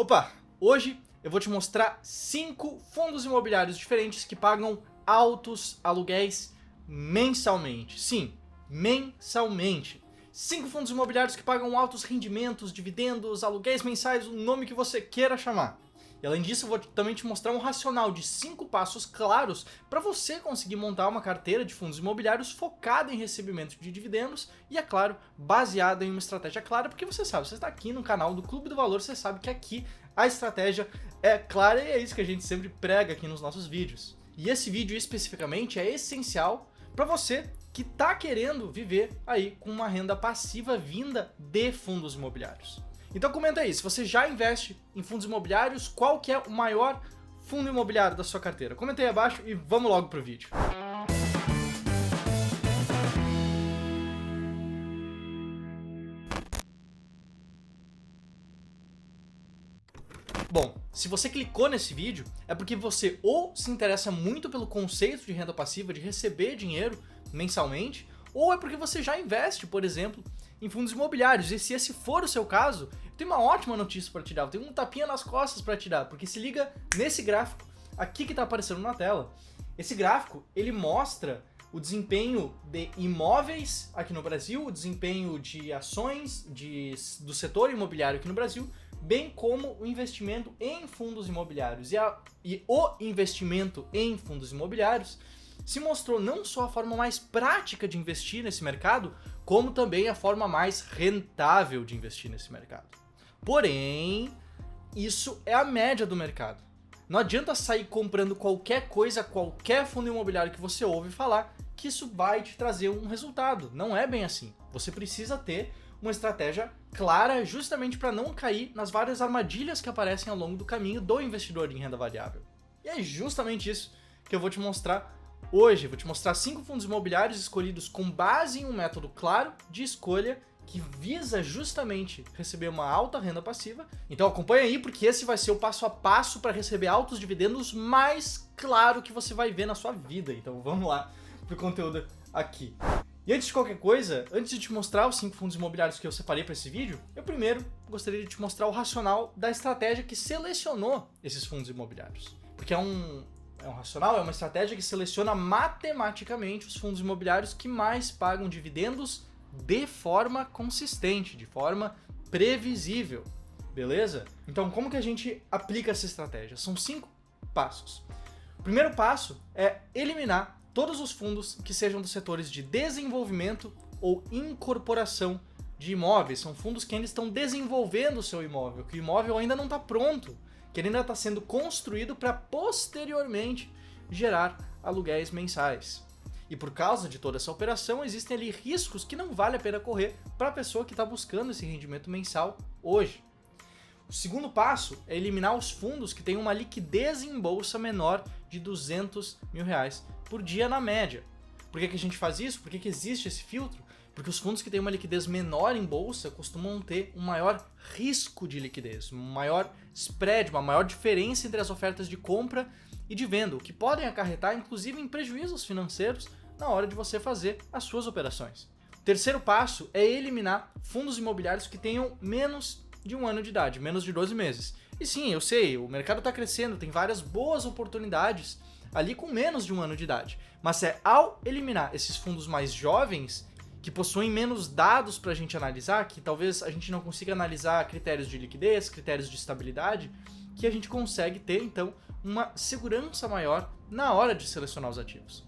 Opa! Hoje eu vou te mostrar 5 fundos imobiliários diferentes que pagam altos aluguéis mensalmente. Sim, mensalmente. 5 fundos imobiliários que pagam altos rendimentos, dividendos, aluguéis mensais, o nome que você queira chamar. E além disso, eu vou também te mostrar um racional de 5 passos claros para você conseguir montar uma carteira de fundos imobiliários focada em recebimento de dividendos e, é claro, baseada em uma estratégia clara, porque você sabe, você está aqui no canal do Clube do Valor, você sabe que aqui a estratégia é clara e é isso que a gente sempre prega aqui nos nossos vídeos. E esse vídeo especificamente é essencial para você que está querendo viver aí com uma renda passiva vinda de fundos imobiliários. Então comenta aí, se você já investe em fundos imobiliários, qual que é o maior fundo imobiliário da sua carteira? Comenta aí abaixo e vamos logo pro vídeo. Bom, se você clicou nesse vídeo, é porque você ou se interessa muito pelo conceito de renda passiva, de receber dinheiro mensalmente, ou é porque você já investe, por exemplo, em fundos imobiliários. E se esse for o seu caso, eu tenho uma ótima notícia para te dar, eu tenho um tapinha nas costas para te dar, porque se liga nesse gráfico aqui que está aparecendo na tela. Esse gráfico, ele mostra o desempenho de imóveis aqui no Brasil, o desempenho de ações do setor imobiliário aqui no Brasil, bem como o investimento em fundos imobiliários. E o investimento em fundos imobiliários se mostrou não só a forma mais prática de investir nesse mercado, como também a forma mais rentável de investir nesse mercado. Porém, isso é a média do mercado. Não adianta sair comprando qualquer coisa, qualquer fundo imobiliário que você ouve falar, que isso vai te trazer um resultado. Não é bem assim. Você precisa ter uma estratégia clara justamente para não cair nas várias armadilhas que aparecem ao longo do caminho do investidor em renda variável. E é justamente isso que eu vou te mostrar hoje. Eu vou te mostrar 5 fundos imobiliários escolhidos com base em um método claro de escolha que visa justamente receber uma alta renda passiva. Então acompanha aí, porque esse vai ser o passo a passo para receber altos dividendos mais claro que você vai ver na sua vida. Então vamos lá pro conteúdo aqui. E antes de qualquer coisa, antes de te mostrar os 5 fundos imobiliários que eu separei para esse vídeo, eu primeiro gostaria de te mostrar o racional da estratégia que selecionou esses fundos imobiliários. Porque é um racional, é uma estratégia que seleciona matematicamente os fundos imobiliários que mais pagam dividendos de forma consistente, de forma previsível, beleza? Então como que a gente aplica essa estratégia? São 5 passos. O primeiro passo é eliminar todos os fundos que sejam dos setores de desenvolvimento ou incorporação de imóveis. São fundos que ainda estão desenvolvendo o seu imóvel, que o imóvel ainda não está pronto, que ele ainda está sendo construído para posteriormente gerar aluguéis mensais. E por causa de toda essa operação, existem ali riscos que não vale a pena correr para a pessoa que está buscando esse rendimento mensal hoje. O segundo passo é eliminar os fundos que têm uma liquidez em bolsa menor de R$200 mil por dia na média. Por que a gente faz isso? Por que existe esse filtro? Porque os fundos que têm uma liquidez menor em bolsa costumam ter um maior risco de liquidez, um maior spread, uma maior diferença entre as ofertas de compra e de venda, o que podem acarretar inclusive em prejuízos financeiros na hora de você fazer as suas operações. O terceiro passo é eliminar fundos imobiliários que tenham menos de 1 ano de idade, menos de 12 meses. E sim, eu sei, o mercado está crescendo, tem várias boas oportunidades ali com menos de 1 ano de idade. Mas é ao eliminar esses fundos mais jovens, que possuem menos dados para a gente analisar, que talvez a gente não consiga analisar critérios de liquidez, critérios de estabilidade, que a gente consegue ter, então, uma segurança maior na hora de selecionar os ativos.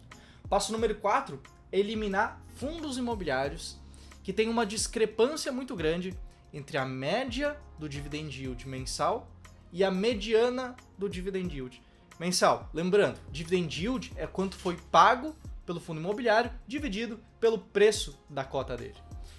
Passo número 4 é eliminar fundos imobiliários que têm uma discrepância muito grande entre a média do dividend yield mensal e a mediana do dividend yield mensal. Lembrando, dividend yield é quanto foi pago pelo fundo imobiliário dividido pelo preço da cota dele.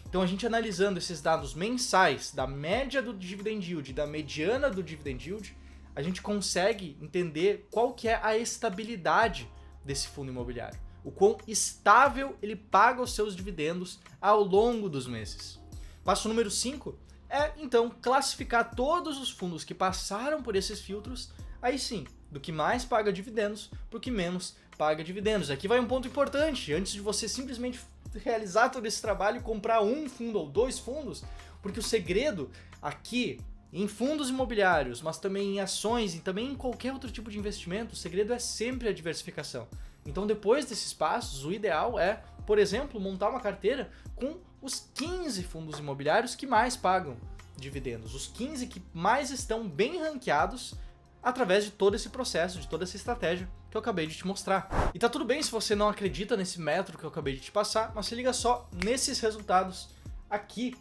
Então a gente analisando esses dados mensais da média do dividend yield e da mediana do dividend yield, a gente consegue entender qual que é a estabilidade desse fundo imobiliário, o quão estável ele paga os seus dividendos ao longo dos meses. Passo número 5 é, então, classificar todos os fundos que passaram por esses filtros, aí sim, do que mais paga dividendos para o que menos paga dividendos. Aqui vai um ponto importante, antes de você simplesmente realizar todo esse trabalho e comprar um fundo ou 2 fundos, porque o segredo aqui em fundos imobiliários, mas também em ações e também em qualquer outro tipo de investimento, o segredo é sempre a diversificação. Então, depois desses passos, o ideal é, por exemplo, montar uma carteira com os 15 fundos imobiliários que mais pagam dividendos, os 15 que mais estão bem ranqueados através de todo esse processo, de toda essa estratégia que eu acabei de te mostrar. E tá tudo bem se você não acredita nesse método que eu acabei de te passar, mas se liga só nesses resultados aqui,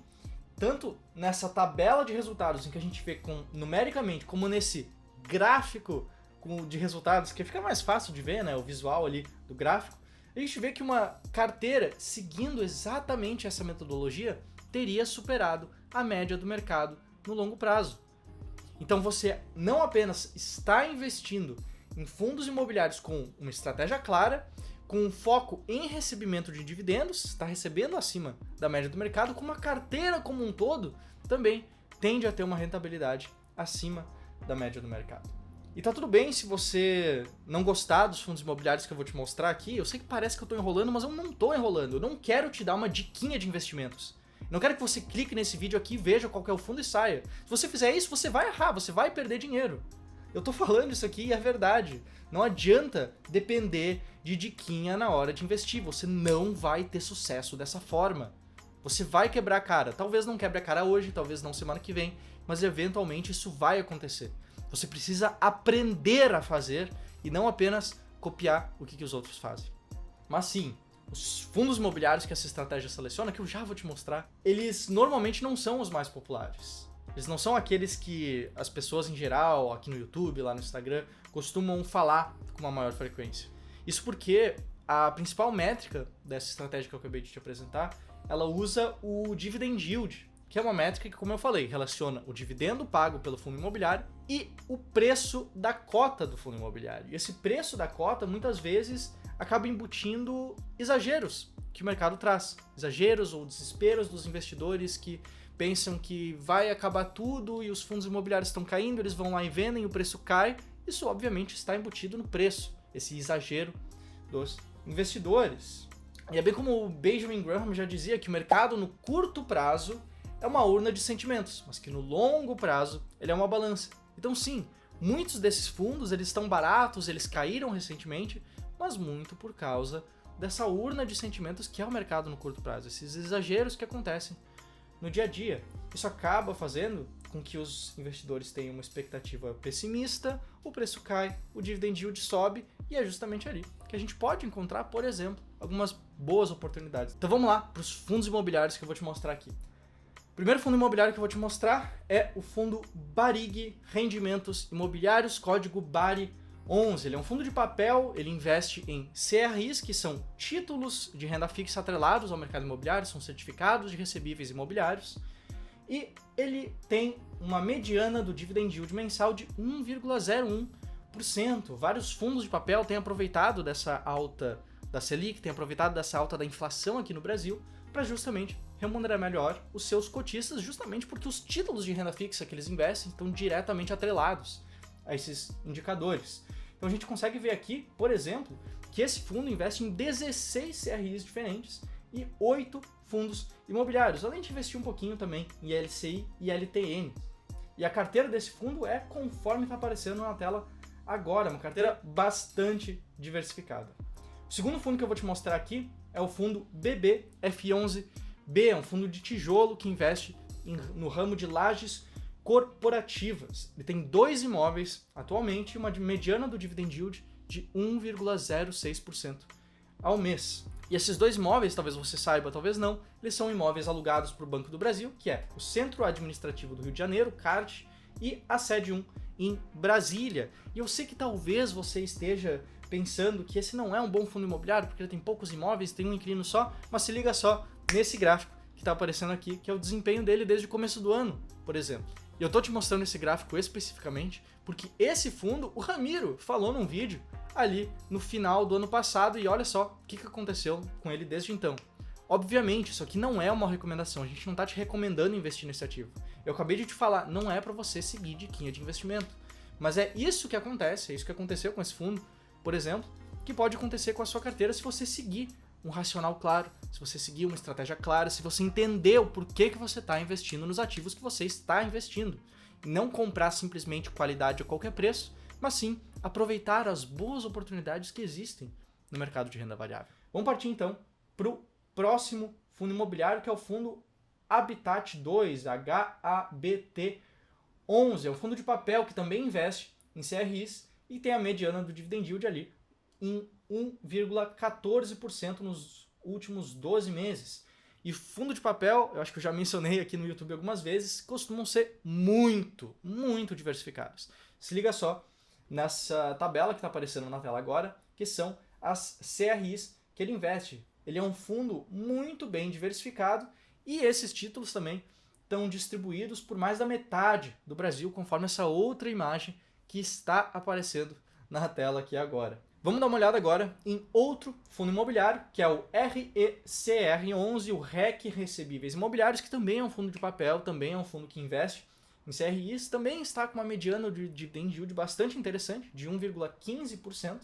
tanto nessa tabela de resultados em que a gente vê numericamente, como nesse gráfico de resultados, que fica mais fácil de ver, né, o visual ali do gráfico, a gente vê que uma carteira seguindo exatamente essa metodologia teria superado a média do mercado no longo prazo. Então você não apenas está investindo em fundos imobiliários com uma estratégia clara, com um foco em recebimento de dividendos, está recebendo acima da média do mercado, como a carteira como um todo também tende a ter uma rentabilidade acima da média do mercado. E tá tudo bem se você não gostar dos fundos imobiliários que eu vou te mostrar aqui. Eu sei que parece que eu tô enrolando, mas eu não tô enrolando. Eu não quero te dar uma diquinha de investimentos. Não quero que você clique nesse vídeo aqui, veja qual que é o fundo e saia. Se você fizer isso, você vai errar, você vai perder dinheiro. Eu tô falando isso aqui e é verdade. Não adianta depender de diquinha na hora de investir. Você não vai ter sucesso dessa forma. Você vai quebrar a cara. Talvez não quebre a cara hoje, talvez não semana que vem, mas eventualmente isso vai acontecer. Você precisa aprender a fazer e não apenas copiar o que os outros fazem. Mas sim, os fundos imobiliários que essa estratégia seleciona, que eu já vou te mostrar, eles normalmente não são os mais populares. Eles não são aqueles que as pessoas em geral, aqui no YouTube, lá no Instagram, costumam falar com uma maior frequência. Isso porque a principal métrica dessa estratégia que eu acabei de te apresentar, ela usa o dividend yield, que é uma métrica que, como eu falei, relaciona o dividendo pago pelo fundo imobiliário e o preço da cota do fundo imobiliário. E esse preço da cota, muitas vezes, acaba embutindo exageros que o mercado traz. Exageros ou desesperos dos investidores que pensam que vai acabar tudo e os fundos imobiliários estão caindo, eles vão lá e vendem, o preço cai. Isso, obviamente, está embutido no preço, esse exagero dos investidores. E é bem como o Benjamin Graham já dizia, que o mercado, no curto prazo, é uma urna de sentimentos, mas que no longo prazo ele é uma balança. Então sim, muitos desses fundos eles estão baratos, eles caíram recentemente, mas muito por causa dessa urna de sentimentos que é o mercado no curto prazo, esses exageros que acontecem no dia a dia. Isso acaba fazendo com que os investidores tenham uma expectativa pessimista, o preço cai, o dividend yield sobe, e é justamente ali que a gente pode encontrar, por exemplo, algumas boas oportunidades. Então vamos lá para os fundos imobiliários que eu vou te mostrar aqui. O primeiro fundo imobiliário que eu vou te mostrar é o fundo Barig Rendimentos Imobiliários, código BARI11. Ele é um fundo de papel, ele investe em CRIs, que são títulos de renda fixa atrelados ao mercado imobiliário, são certificados de recebíveis imobiliários, e ele tem uma mediana do dividend yield mensal de 1,01%. Vários fundos de papel têm aproveitado dessa alta da Selic, têm aproveitado dessa alta da inflação aqui no Brasil, para justamente remunerar melhor os seus cotistas, justamente porque os títulos de renda fixa que eles investem estão diretamente atrelados a esses indicadores. Então a gente consegue ver aqui, por exemplo, que esse fundo investe em 16 CRIs diferentes e 8 fundos imobiliários, além de investir um pouquinho também em LCI e LTN. E a carteira desse fundo é conforme está aparecendo na tela agora, uma carteira bastante diversificada. O segundo fundo que eu vou te mostrar aqui é o fundo BBF11B, é um fundo de tijolo que investe no ramo de lajes corporativas. Ele tem 2 imóveis atualmente e uma mediana do dividend yield de 1,06% ao mês. E esses 2 imóveis, talvez você saiba, talvez não, eles são imóveis alugados para o Banco do Brasil, que é o Centro Administrativo do Rio de Janeiro, CART, e a sede 1 em Brasília. E eu sei que talvez você esteja pensando que esse não é um bom fundo imobiliário, porque ele tem poucos imóveis, tem um inquilino só, mas se liga só nesse gráfico que está aparecendo aqui, que é o desempenho dele desde o começo do ano, por exemplo. E eu tô te mostrando esse gráfico especificamente porque esse fundo, o Ramiro falou num vídeo ali no final do ano passado, e olha só o que aconteceu com ele desde então. Obviamente, isso aqui não é uma recomendação, a gente não tá te recomendando investir nesse ativo. Eu acabei de te falar, não é para você seguir diquinha de investimento. Mas é isso que acontece, é isso que aconteceu com esse fundo, por exemplo, que pode acontecer com a sua carteira se você seguir um racional claro, se você seguir uma estratégia clara, se você entender o porquê que você está investindo nos ativos que você está investindo. não comprar simplesmente qualidade a qualquer preço, mas sim aproveitar as boas oportunidades que existem no mercado de renda variável. Vamos partir então para o próximo fundo imobiliário, que é o fundo Habitat 2, HABT11. É um fundo de papel que também investe em CRIs e tem a mediana do dividend yield ali em 1,14% nos últimos 12 meses. E fundo de papel, eu acho que eu já mencionei aqui no YouTube algumas vezes, costumam ser muito diversificados. Se liga só nessa tabela que está aparecendo na tela agora, que são as CRIs que ele investe. Ele é um fundo muito bem diversificado e esses títulos também estão distribuídos por mais da metade do Brasil, conforme essa outra imagem que está aparecendo na tela aqui agora. Vamos dar uma olhada agora em outro fundo imobiliário, que é o RECR11, o REC Recebíveis Imobiliários, que também é um fundo de papel, também é um fundo que investe em CRIs, também está com uma mediana de dividend yield bastante interessante, de 1,15%,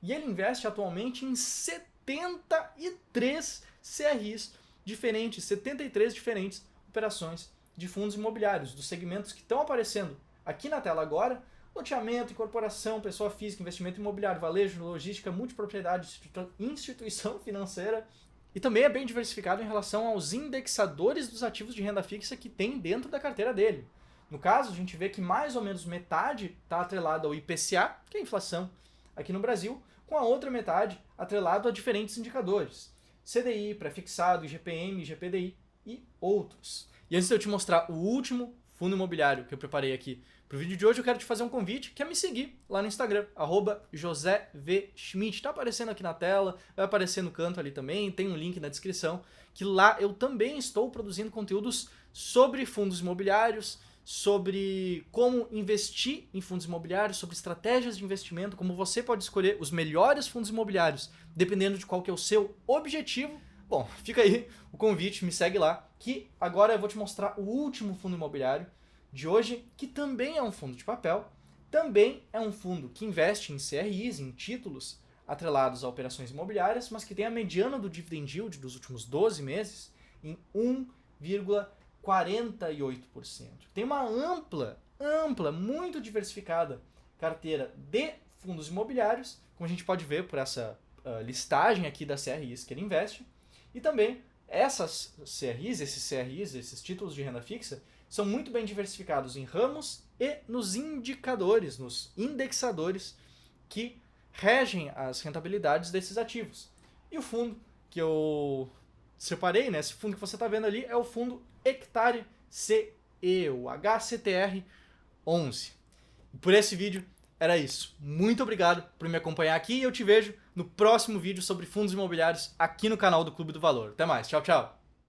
e ele investe atualmente em 73 CRIs diferentes, 73 diferentes operações de fundos imobiliários, dos segmentos que estão aparecendo aqui na tela agora: loteamento, incorporação, pessoa física, investimento imobiliário, varejo, logística, multipropriedade, instituição financeira. E também é bem diversificado em relação aos indexadores dos ativos de renda fixa que tem dentro da carteira dele. No caso, a gente vê que mais ou menos metade está atrelada ao IPCA, que é a inflação aqui no Brasil, com a outra metade atrelado a diferentes indicadores: CDI, pré-fixado, IGPM, IGPDI e outros. E antes de eu te mostrar o último fundo imobiliário que eu preparei aqui para o vídeo de hoje, eu quero te fazer um convite, que é me seguir lá no Instagram, @JoséVSchmidt. Está aparecendo aqui na tela, vai aparecer no canto ali também, tem um link na descrição, que lá eu também estou produzindo conteúdos sobre fundos imobiliários, sobre como investir em fundos imobiliários, sobre estratégias de investimento, como você pode escolher os melhores fundos imobiliários, dependendo de qual que é o seu objetivo. Bom, fica aí o convite, me segue lá, que agora eu vou te mostrar o último fundo imobiliário de hoje, que também é um fundo de papel, também é um fundo que investe em CRIs, em títulos atrelados a operações imobiliárias, mas que tem a mediana do dividend yield dos últimos 12 meses em 1,48%. Tem uma ampla, muito diversificada carteira de fundos imobiliários, como a gente pode ver por essa listagem aqui das CRIs que ele investe. E também essas CRIs, esses títulos de renda fixa, são muito bem diversificados em ramos e nos indicadores, nos indexadores que regem as rentabilidades desses ativos. E o fundo que eu separei, né, esse fundo que você está vendo ali, é o fundo Hectare CE, o HCTR11. E por esse vídeo era isso. Muito obrigado por me acompanhar aqui e eu te vejo no próximo vídeo sobre fundos imobiliários aqui no canal do Clube do Valor. Até mais. Tchau, tchau.